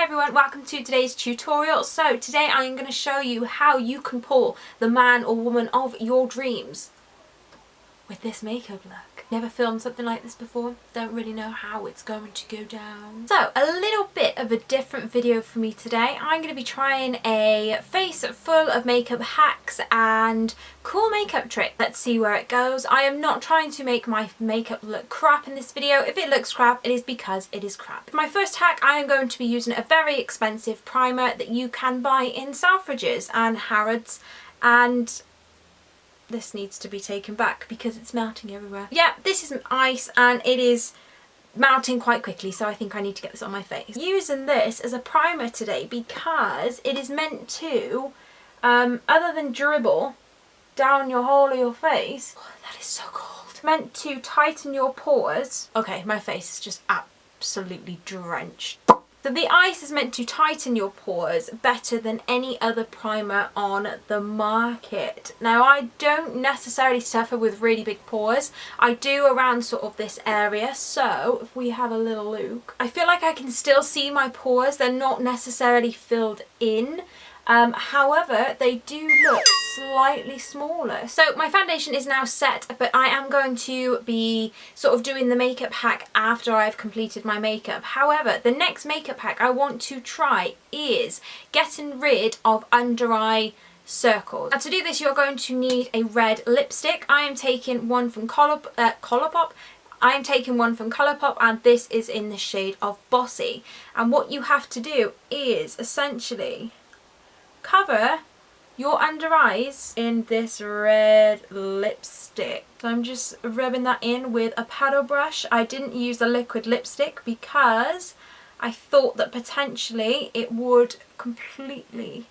everyone, welcome to today's tutorial. So today I'm going to show you how you can pull the man or woman of your dreams with this makeup look. Never filmed something like this before, don't really know how it's going to go down. So a little bit of a different video for me today. I'm going to be trying a face full of makeup hacks and cool makeup trick. Let's see where it goes. I am not trying to make my makeup look crap in this video. If it looks crap, it is because it is crap. For my first hack, I am going to be using a very expensive primer that you can buy in Selfridges and Harrods, and this needs to be taken back because it's melting everywhere. Yeah, this is ice and it is melting quite quickly, so I think I need to get this on my face. Using this as a primer today because it is meant to, other than dribble down your whole of your face, oh, that is so cold, meant to tighten your pores. Okay, my face is just absolutely drenched. So the ice is meant to tighten your pores better than any other primer on the market. Now, I don't necessarily suffer with really big pores. I do around sort of this area. So if we have a little look, I feel like I can still see my pores. They're not necessarily filled in. However, they do look slightly smaller. So my foundation is now set, but I am going to be sort of doing the makeup hack after I've completed my makeup. However, the next makeup hack I want to try is getting rid of under eye circles. Now, to do this, you're going to need a red lipstick. I am taking one from Colourpop. I'm taking one from Colourpop, and this is in the shade of Bossy. And what you have to do is essentially cover your under eyes in this red lipstick. So I'm just rubbing that in with a paddle brush. I didn't use a liquid lipstick because I thought that potentially it would completely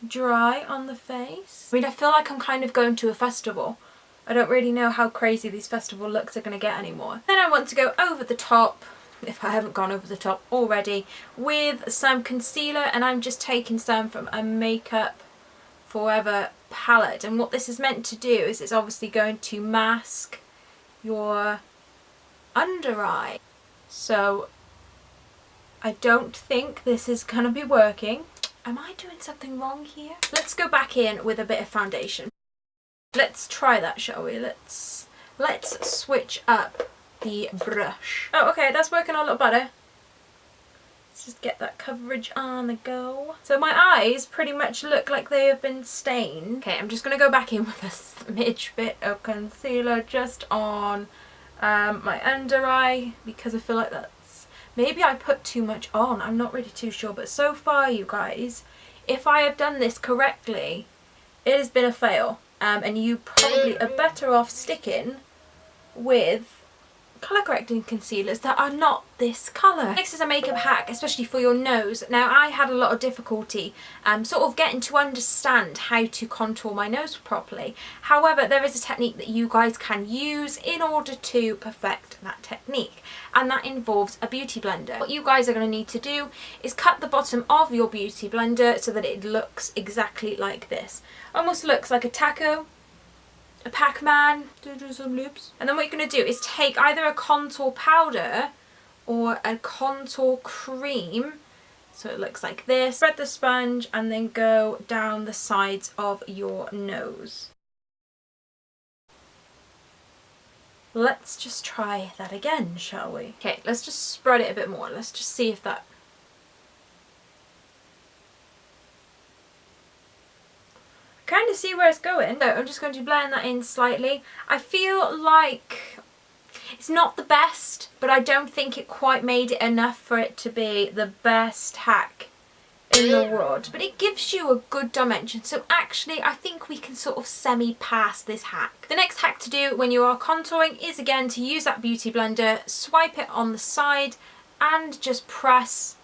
dry on the face. I mean, I feel like I'm kind of going to a festival. I don't really know how crazy these festival looks are going to get anymore. Then I want to go over the top, if I haven't gone over the top already, with some concealer, and I'm just taking some from a Makeup Forever palette. And what this is meant to do is it's obviously going to mask your under eye. So I don't think this is going to be working. Am I doing something wrong here? Let's go back in with a bit of foundation. Let's try that, shall we? Let's switch up the brush. Oh, okay, that's working a lot better. Let's just get that coverage on the go. So my eyes pretty much look like they have been stained. Okay, I'm just going to go back in with a smidge bit of concealer just on my under eye, because I feel like that's, maybe I put too much on, I'm not really too sure, but so far, you guys, if I have done this correctly, it has been a fail, and you probably are better off sticking with colour correcting concealers that are not this colour. Next is a makeup hack, especially for your nose. Now, I had a lot of difficulty sort of getting to understand how to contour my nose properly. However, there is a technique that you guys can use in order to perfect that technique, and that involves a beauty blender. What you guys are going to need to do is cut the bottom of your beauty blender so that it looks exactly like this. Almost looks like a taco, a Pac-Man, do some lips. And then what you're going to do is take either a contour powder or a contour cream, so it looks like this. Spread the sponge and then go down the sides of your nose. Let's just try that again, shall we? Okay, let's just spread it a bit more. Let's just see if that... kind of see where it's going. So I'm just going to blend that in slightly. I feel like it's not the best, but I don't think it quite made it enough for it to be the best hack in the world. But it gives you a good dimension. So actually, I think we can sort of semi-pass this hack. The next hack to do when you are contouring is, again, to use that beauty blender, swipe it on the side, and just press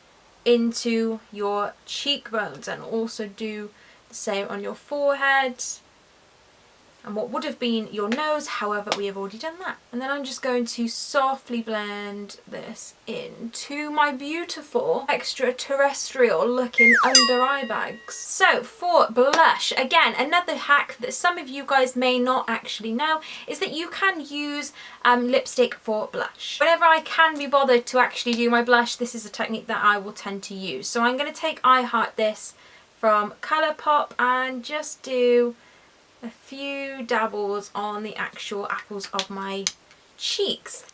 into your cheekbones, and also do same on your forehead and what would have been your nose. However, we have already done that. And then I'm just going to softly blend this into my beautiful extraterrestrial looking under eye bags. So for blush, again, another hack that some of you guys may not actually know is that you can use lipstick for blush. Whenever I can be bothered to actually do my blush, this is a technique that I will tend to use. So I'm going to take I Heart This from Colourpop and just do a few dabbles on the actual apples of my cheeks.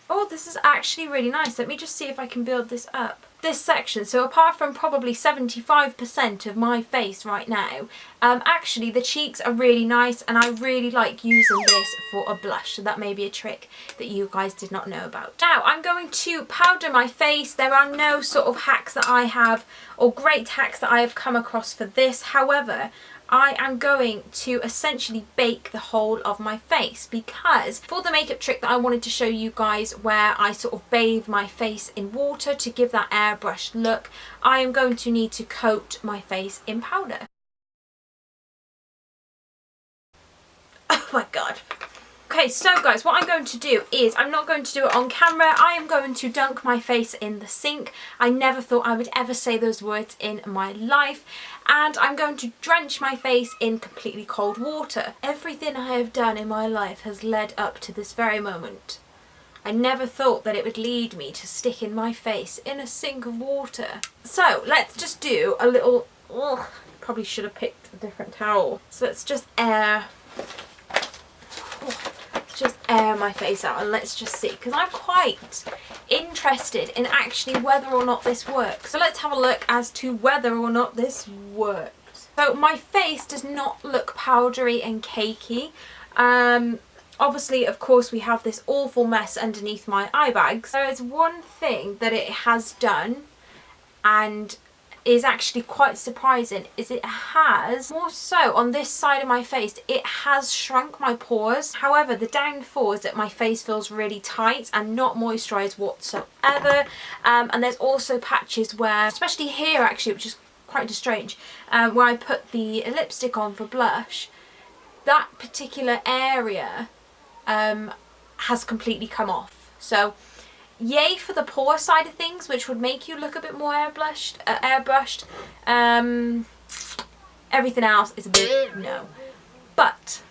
Oh, this is actually really nice. Let me just see if I can build this up. This section, so apart from probably 75% of my face right now, actually the cheeks are really nice, and I really like using this for a blush. So that may be a trick that you guys did not know about. Now I'm going to powder my face. There are no sort of hacks that I have, or great hacks that I have come across for this. However, I am going to essentially bake the whole of my face, because for the makeup trick that I wanted to show you guys, where I sort of bathe my face in water to give that airbrushed look, I am going to need to coat my face in powder. Oh my god. Okay, so guys, what I'm going to do is, I'm not going to do it on camera, I am going to dunk my face in the sink. I never thought I would ever say those words in my life. And I'm going to drench my face in completely cold water. Everything I have done in my life has led up to this very moment. I never thought that it would lead me to sticking my face in a sink of water. So let's just do a little, probably should have picked a different towel. So let's just air my face out, and let's just see, because I'm quite interested in actually whether or not this works. So let's have a look as to whether or not this works. So my face does not look powdery and cakey. Obviously, of course, we have this awful mess underneath my eye bags. There is one thing that it has done, and is actually quite surprising, is it has, more so on this side of my face, it has shrunk my pores. However, the downfall is that my face feels really tight and not moisturised whatsoever. And there's also patches where, especially here actually, which is quite strange, where I put the lipstick on for blush, that particular area has completely come off. So yay for the pore side of things, which would make you look a bit more airbrushed. Everything else is a bit no. But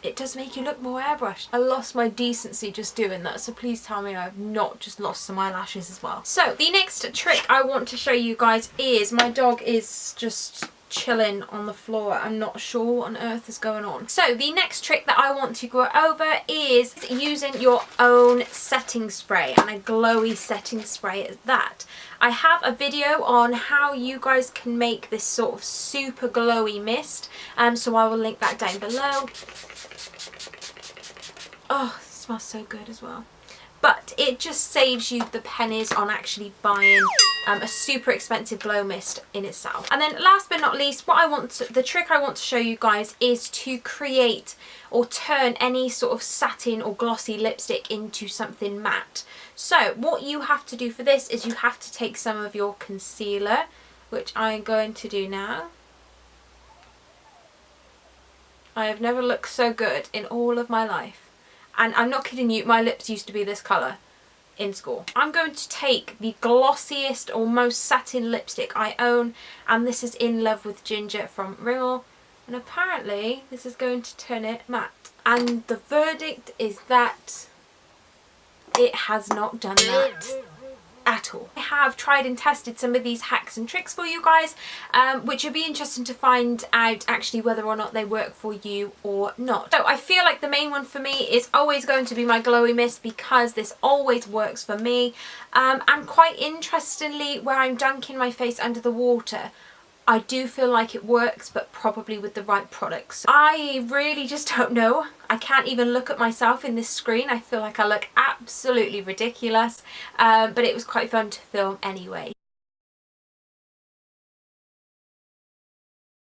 it does make you look more airbrushed. I lost my decency just doing that, so please tell me I've not just lost some eyelashes as well. So the next trick I want to show you guys is, my dog is just chilling on the floor. I'm not sure what on earth is going on. So the next trick that I want to go over is using your own setting spray, and a glowy setting spray at that. I have a video on how you guys can make this sort of super glowy mist, so I will link that down below. Oh, it smells so good as well. But it just saves you the pennies on actually buying a super expensive glow mist in itself. And then last but not least, the trick I want to show you guys is to create or turn any sort of satin or glossy lipstick into something matte. So what you have to do for this is you have to take some of your concealer, which I'm going to do now. I have never looked so good in all of my life. And I'm not kidding you, my lips used to be this colour in school. I'm going to take the glossiest or most satin lipstick I own, and this is In Love with Ginger from Rimmel, and apparently this is going to turn it matte. And the verdict is that it has not done that at all. I have tried and tested some of these hacks and tricks for you guys, which would be interesting to find out actually whether or not they work for you or not. So I feel like the main one for me is always going to be my glowy mist, because this always works for me. And quite interestingly, where I'm dunking my face under the water, I do feel like it works, but probably with the right products. I really just don't know. I can't even look at myself in this screen. I feel like I look absolutely ridiculous, but it was quite fun to film anyway.